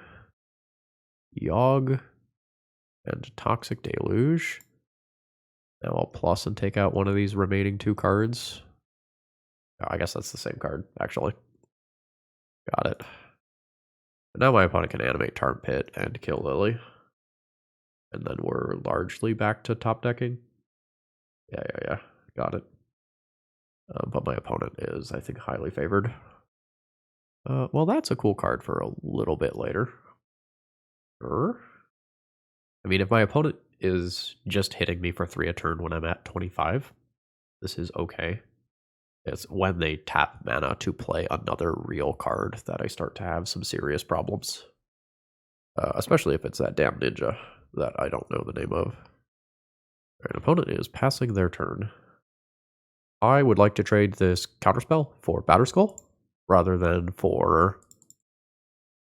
Yogg, and Toxic Deluge. Now I'll plus and take out one of these remaining 2 cards. Oh, I guess that's the same card, actually. Got it. And now my opponent can animate Tar Pit and kill Lily. And then we're largely back to top decking. Yeah. Got it. But my opponent is, I think, highly favored. Well, that's a cool card for a little bit later. Sure. I mean, if my opponent is just hitting me for 3 a turn when I'm at 25, this is okay. It's when they tap mana to play another real card that I start to have some serious problems. Especially if it's that damn ninja that I don't know the name of. An opponent is passing their turn. I would like to trade this counterspell for Batterskull rather than for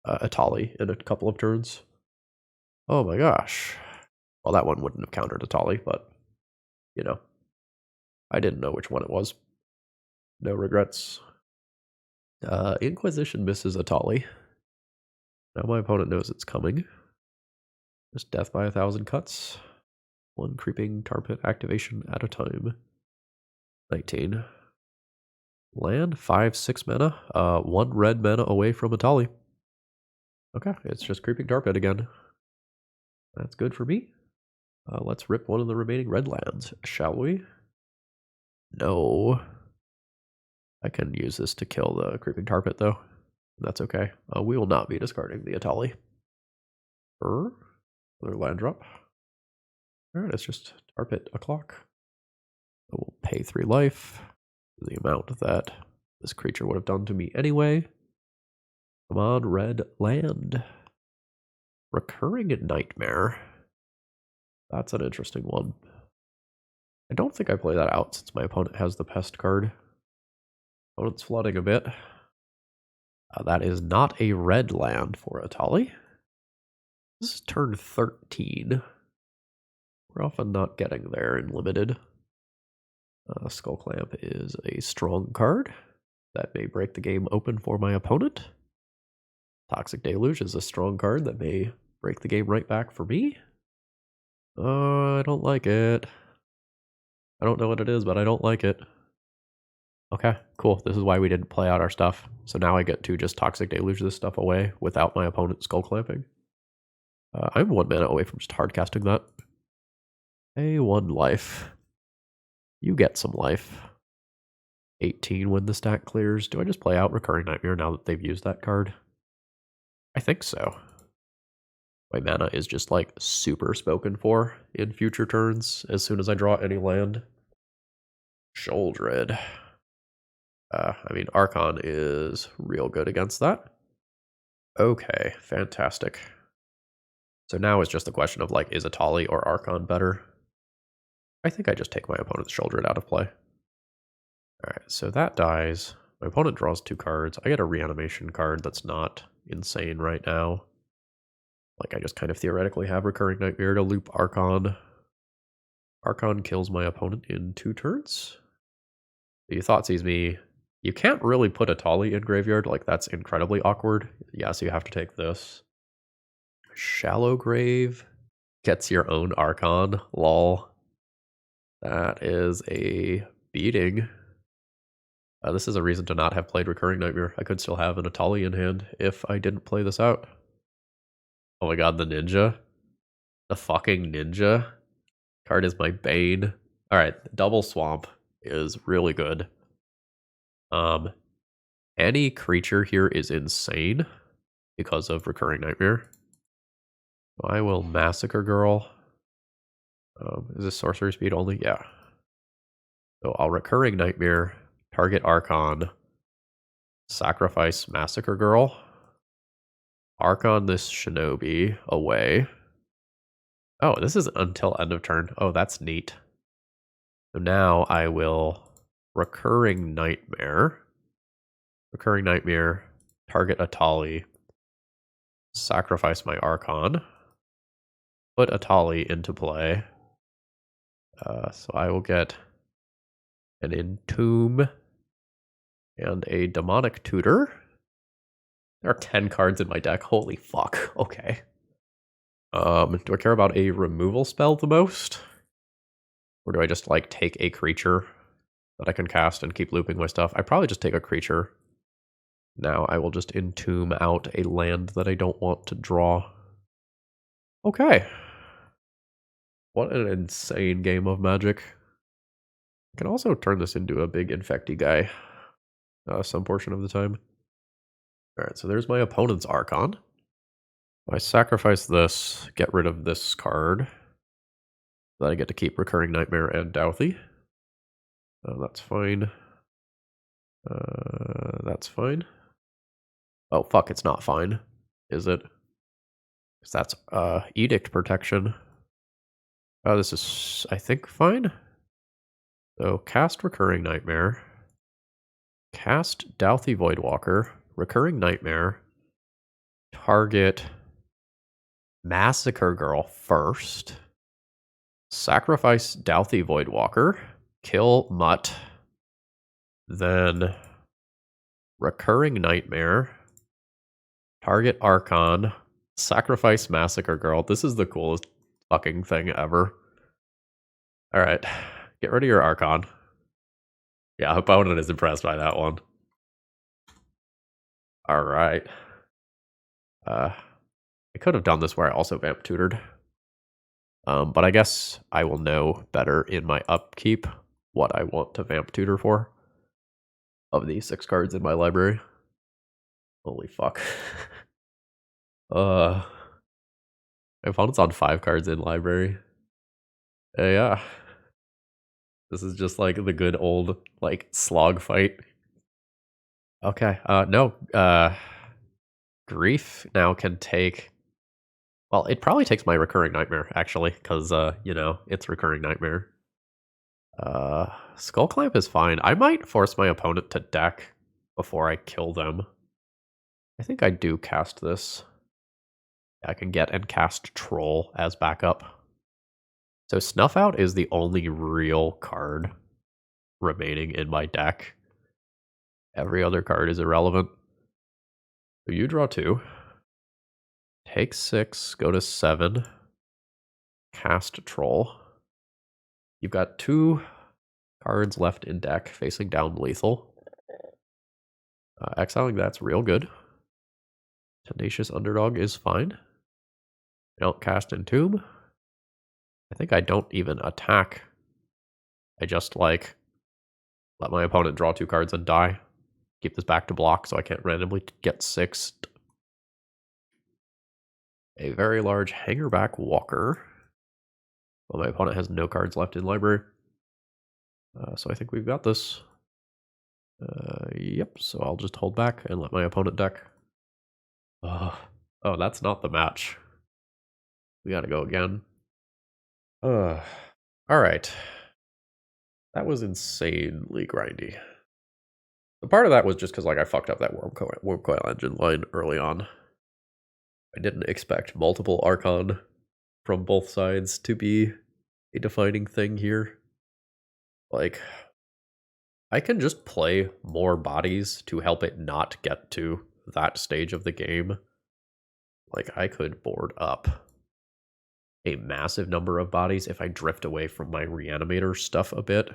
Atali in a couple of turns. Oh my gosh. Well, that one wouldn't have countered Atali, but, you know, I didn't know which one it was. No regrets. Inquisition misses Atali. Now my opponent knows it's coming. Just death by 1,000 cuts. 1 creeping tar pit activation at a time. 19. Land, 5/6 mana. 1 red mana away from Atali. Okay, it's just creeping tar pit again. That's good for me. Let's rip one of the remaining red lands, shall we? No. I can use this to kill the creeping tar pit, though. That's okay. We will not be discarding the Atali. Another land drop. Alright, it's just tar pit o'clock. We'll pay 3 life. The amount that this creature would have done to me anyway. Come on, red land. Recurring Nightmare. That's an interesting one. I don't think I play that out since my opponent has the pest card. Opponent's flooding a bit. That is not a red land for Atali. This is turn 13. We're often not getting there in limited. Skull Clamp is a strong card that may break the game open for my opponent. Toxic Deluge is a strong card that may break the game right back for me. I don't like it. I don't know what it is, but I don't like it. Okay, cool. This is why we didn't play out our stuff. So now I get to just Toxic Deluge this stuff away without my opponent Skull Clamping. I'm 1 mana away from just hard casting that. Pay 1 life. You get some life. 18 when the stack clears. Do I just play out Recurring Nightmare now that they've used that card? I think so. My mana is just like super spoken for in future turns as soon as I draw any land. Sholdred. I mean, Archon is real good against that. Okay, fantastic. So now it's just a question of like, is Atali or Archon better? I think I just take my opponent's Shouldered out of play. Alright, so that dies. My opponent draws 2 cards. I get a reanimation card that's not insane right now. Like, I just kind of theoretically have Recurring Nightmare to loop Archon. Archon kills my opponent in 2 turns. You thought sees me. You can't really put Atali in graveyard. Like, that's incredibly awkward. Yeah, so you have to take this. Shallow Grave gets your own Archon. Lol. That is a beating. This is a reason to not have played Recurring Nightmare. I could still have an Atali in hand if I didn't play this out. Oh my god, the ninja. The fucking ninja. Card is my bane. Alright, Double Swamp is really good. Any creature here is insane because of Recurring Nightmare. I will Massacre Girl. Is this sorcery speed only? Yeah. So I'll Recurring Nightmare, target Archon, sacrifice Massacre Girl, Archon this Shinobi away. Oh, this is until end of turn. Oh, that's neat. So now I will Recurring Nightmare, target Atali, sacrifice my Archon, put Atali into play. So I will get an Entomb and a Demonic Tutor. There are 10 cards in my deck. Holy fuck. Okay. Do I care about a removal spell the most? Or do I just, like, take a creature that I can cast and keep looping my stuff? I probably just take a creature. Now I will just entomb out a land that I don't want to draw. Okay. What an insane game of Magic. I can also turn this into a big infecty guy some portion of the time. Alright, so there's my opponent's Archon. I sacrifice this, get rid of this card. Then I get to keep Recurring Nightmare and Douthie. That's fine. That's fine. Oh, fuck, it's not fine. Is it? Because that's Edict Protection. Oh, this is, I think, fine. So, cast Recurring Nightmare. Cast Douthie Voidwalker. Recurring Nightmare. Target Massacre Girl first. Sacrifice Douthie Voidwalker. Kill Mutt. Then Recurring Nightmare. Target Archon. Sacrifice Massacre Girl. This is the coolest fucking thing ever. Alright. Get rid of your Archon. Yeah, opponent is impressed by that one. Alright. I could have done this where I also Vamp Tutored. But I guess I will know better in my upkeep what I want to Vamp Tutor for. Of the 6 cards in my library. Holy fuck. My opponent's on 5 cards in library. Yeah. This is just like the good old, like, slog fight. Okay, no, Grief now can take... Well, it probably takes my Recurring Nightmare, actually, because, you know, it's Recurring Nightmare. Skull Clamp is fine. I might force my opponent to deck before I kill them. I think I do cast this. I can get and cast Troll as backup. So Snuff Out is the only real card remaining in my deck. Every other card is irrelevant. So you draw 2. Take 6, go to 7. Cast Troll. You've got 2 cards left in deck facing down lethal. Exiling that's real good. Tenacious Underdog is fine. I don't cast Entomb. I think I don't even attack. I just, like, let my opponent draw 2 cards and die. Keep this back to block so I can't randomly get 6'd. A very large Hangerback Walker. Well, my opponent has no cards left in library. So I think we've got this. Yep, so I'll just hold back and let my opponent deck. Oh, that's not the match. We gotta go again. Alright. That was insanely grindy. The part of that was just because, like, I fucked up that Worm Coil Engine line early on. I didn't expect multiple Archon from both sides to be a defining thing here. Like, I can just play more bodies to help it not get to that stage of the game. Like, I could board up a massive number of bodies if I drift away from my reanimator stuff a bit.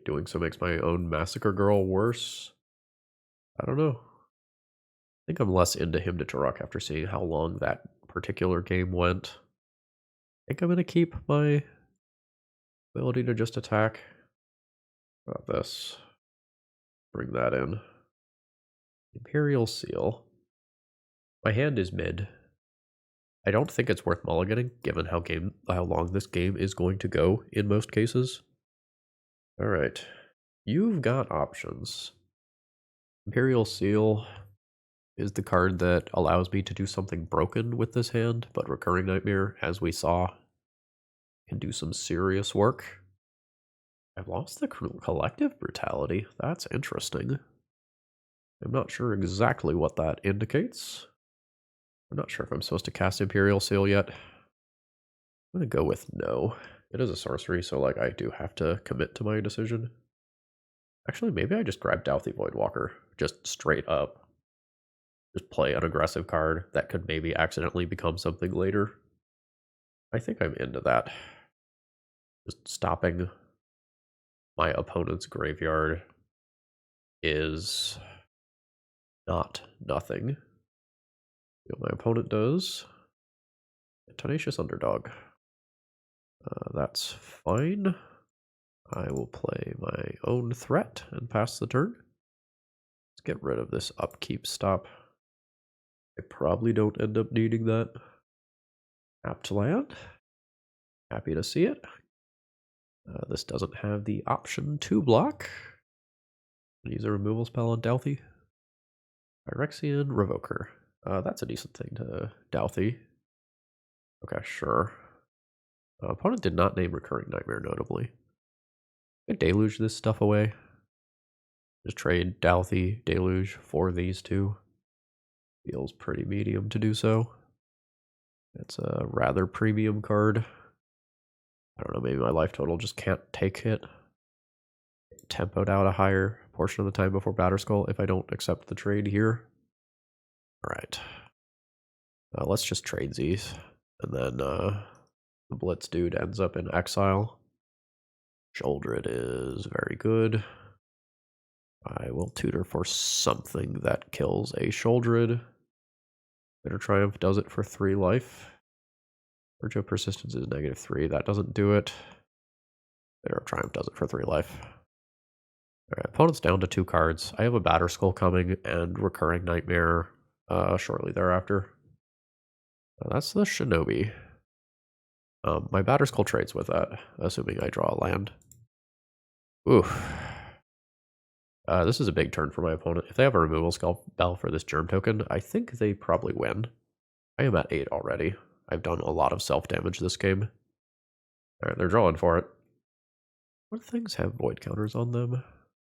Doing so makes my own Massacre Girl worse. I don't know. I think I'm less into Hymn to Turok after seeing how long that particular game went. I think I'm going to keep my ability to just attack. About this. Bring that in. Imperial Seal. My hand is mid. I don't think it's worth mulliganing, given how long this game is going to go in most cases. Alright. You've got options. Imperial Seal is the card that allows me to do something broken with this hand, but Recurring Nightmare, as we saw, can do some serious work. I've lost the Collective Brutality. That's interesting. I'm not sure exactly what that indicates. I'm not sure if I'm supposed to cast Imperial Seal yet. I'm going to go with no. It is a sorcery, so, like, I do have to commit to my decision. Actually, maybe I just grab Douthie Voidwalker, just straight up. Just play an aggressive card that could maybe accidentally become something later. I think I'm into that. Just stopping my opponent's graveyard is not nothing. What my opponent does, a Tenacious Underdog. That's fine. I will play my own threat and pass the turn. Let's get rid of this upkeep stop. I probably don't end up needing that. Apt land. Happy to see it. This doesn't have the option to block. Use a removal spell on Douthie. Phyrexian Revoker. That's a decent thing to Douthie. Okay, sure. Opponent did not name Recurring Nightmare, notably. I deluge this stuff away. Just trade Douthie, Deluge for these two. Feels pretty medium to do so. It's a rather premium card. I don't know, maybe my life total just can't take it. Tempoed out a higher portion of the time before Batterskull if I don't accept the trade here. Alright. Let's just trade these. And then the Blitz dude ends up in exile. Sheoldred is very good. I will tutor for something that kills a Sheoldred. Bitter Triumph does it for 3 life. Urge of Persistence is -3. That doesn't do it. Bitter Triumph does it for 3 life. Alright, opponent's down to 2 cards. I have a Batterskull coming and Recurring Nightmare shortly thereafter. That's the Shinobi. My Batterskull trades with that, assuming I draw a land. Oof. This is a big turn for my opponent. If they have a removal spell for this Germ token, I think they probably win. I am at 8 already. I've done a lot of self-damage this game. Alright, they're drawing for it. What things have void counters on them?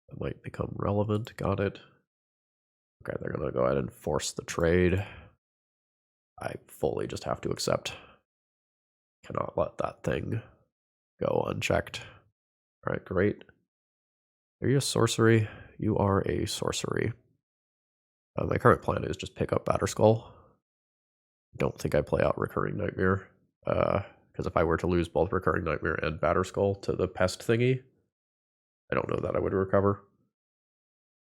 That might become relevant. Got it. Okay, they're going to go ahead and force the trade. I fully just have to accept. Cannot let that thing go unchecked. Alright, great. Are you a sorcery? You are a sorcery. My current plan is just pick up Batterskull. Don't think I play out Recurring Nightmare. Because if I were to lose both Recurring Nightmare and Batterskull to the pest thingy, I don't know that I would recover.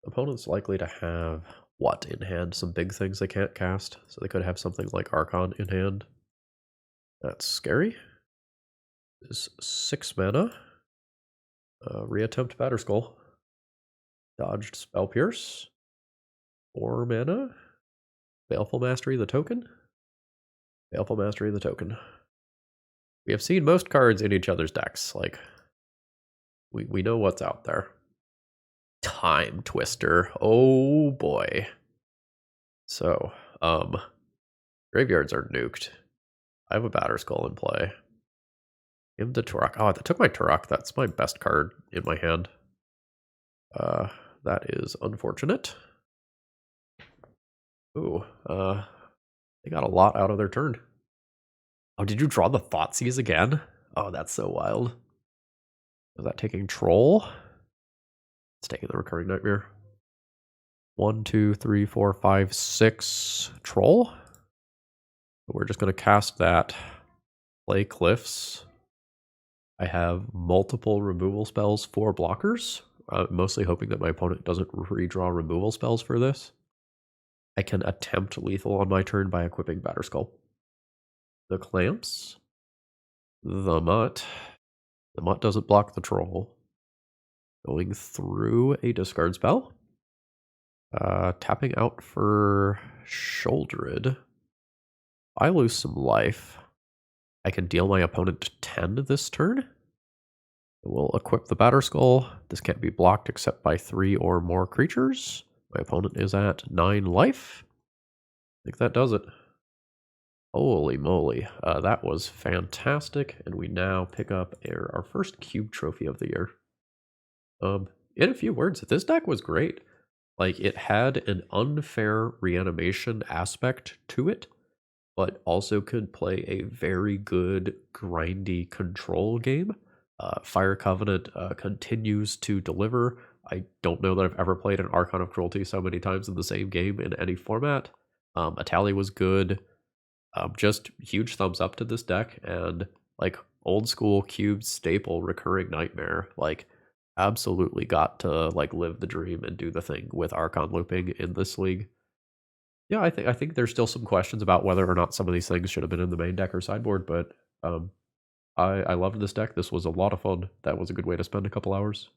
Opponent's likely to have what in hand? Some big things they can't cast. So they could have something like Archon in hand. That's scary. This is 6 mana. Reattempt Batterskull. Dodged Spell Pierce. 4 mana. Baleful Mastery the token. Baleful Mastery the token. We have seen most cards in each other's decks. Like, we know what's out there. Time Twister. Oh boy. So, graveyards are nuked. I have a Batterskull in play. Give the Turok. Oh, that took my Turok. That's my best card in my hand. That is unfortunate. Ooh, they got a lot out of their turn. Oh, did you draw the Thoughtseize again? Oh, that's so wild. Is that taking Troll? It's taking the Recurring Nightmare. 1, 2, 3, 4, 5, 6 Troll. We're just going to cast that. Play Cliffs. I have multiple removal spells for blockers. Mostly hoping that my opponent doesn't redraw removal spells for this. I can attempt lethal on my turn by equipping Batterskull. The Clamps. The Mutt. The Mutt doesn't block the Troll. Going through a discard spell. Tapping out for Sheoldred. I lose some life. I can deal my opponent 10 this turn. We'll equip the Batterskull. This can't be blocked except by 3 or more creatures. My opponent is at 9 life. I think that does it. Holy moly. That was fantastic. And we now pick up our first cube trophy of the year. In a few words, this deck was great. Like, it had an unfair reanimation aspect to it, but also could play a very good grindy control game. Fire Covenant continues to deliver. I don't know that I've ever played an Archon of Cruelty so many times in the same game in any format. Atali was good. Just huge thumbs up to this deck, and like Old school cube staple recurring nightmare. Like, absolutely got to, like, live the dream and do the thing with Archon looping in this league. Yeah, I think there's still some questions about whether or not some of these things should have been in the main deck or sideboard, but, I loved this deck. This was a lot of fun. That was a good way to spend a couple hours.